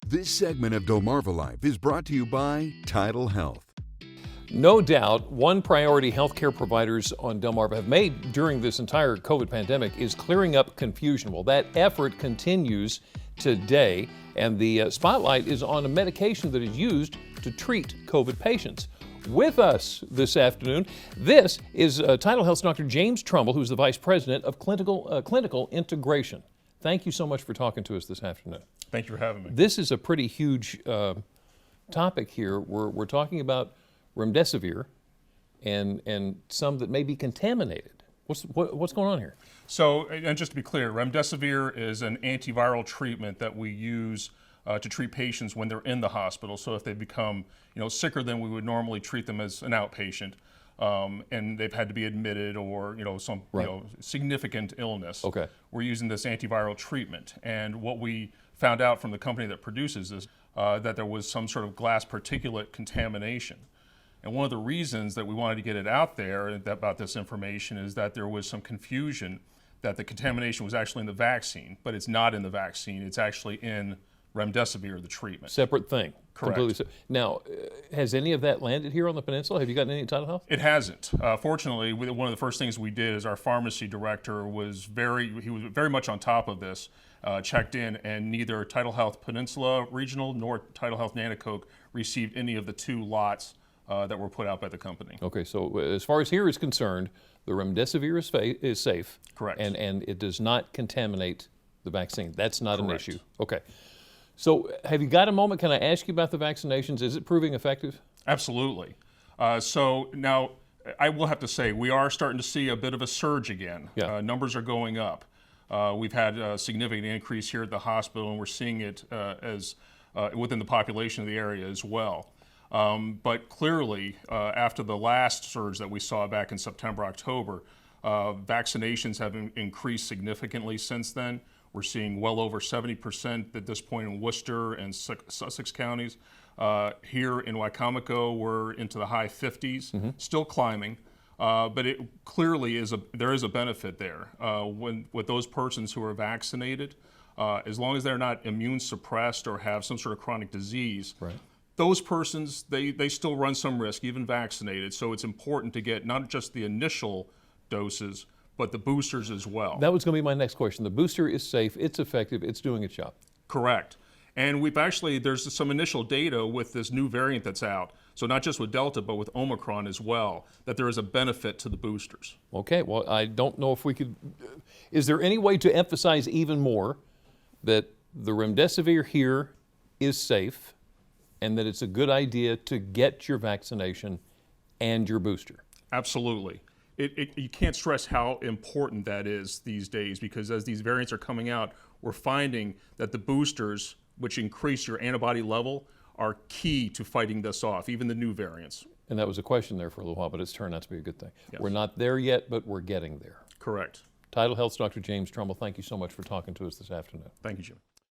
This segment of Delmarva Life is brought to you by Tidal Health. No doubt, one priority healthcare providers on Delmarva have made during this entire COVID pandemic is clearing up confusion. Well, that effort continues today, and the spotlight is on a medication that is used to treat COVID patients. With us this afternoon, this is Tidal Health's Dr. James Trumbull, who's the Vice President of Clinical Integration. Thank you so much for talking to us this afternoon. Thank you for having me. This is a pretty huge topic here. We're talking about remdesivir and some that may be contaminated. What's going on here? So, and just to be clear, remdesivir is an antiviral treatment that we use to treat patients when they're in the hospital. So if they become, sicker than we would normally treat them as an outpatient, and they've had to be admitted or some significant illness. Okay. We're using this antiviral treatment, and what we found out from the company that produces this that there was some sort of glass particulate contamination. And one of the reasons that we wanted to get it out there about this information is that there was some confusion that the contamination was actually in the vaccine, but it's not in the vaccine. It's actually in remdesivir, the treatment. Separate thing. Correct. Now, has any of that landed here on the peninsula? Have you gotten any at Tidal Health? It hasn't. Fortunately, one of the first things we did is our pharmacy director was very much on top of this, checked in, and neither Tidal Health Peninsula Regional nor Tidal Health Nanticoke received any of the 2 lots that were put out by the company. Okay, so as far as here is concerned, the remdesivir is safe. Correct. And it does not contaminate the vaccine. That's not an Correct. issue. Okay. So have you got a moment? Can I ask you about the vaccinations? Is it proving effective? Absolutely. So now I will have to say we are starting to see a bit of a surge again. Yeah. Numbers are going up. We've had a significant increase here at the hospital, and we're seeing it as within the population of the area as well. But clearly, after the last surge that we saw back in September, October, vaccinations have increased significantly since then. We're seeing well over 70% at this point in Worcester and Sussex counties. Here in Wicomico, we're into the high 50s, still climbing. But it clearly there is a benefit there. With those persons who are vaccinated, as long as they're not immune suppressed or have some sort of chronic disease, Right. those persons, they still run some risk, even vaccinated. So it's important to get not just the initial doses, but the boosters as well. That was going to be my next question. The booster is safe, it's effective, it's doing its job. Correct. And there's some initial data with this new variant that's out, so not just with Delta, but with Omicron as well, that there is a benefit to the boosters. Okay, well, I don't know if we could, is there any way to emphasize even more that the remdesivir here is safe and that it's a good idea to get your vaccination and your booster? Absolutely. You can't stress how important that is these days, because as these variants are coming out, we're finding that the boosters, which increase your antibody level, are key to fighting this off, even the new variants. And that was a question there for a little while, but it's turned out to be a good thing. Yes. We're not there yet, but we're getting there. Correct. Tidal Health's Dr. James Trumbull, thank you so much for talking to us this afternoon. Thank you, Jim.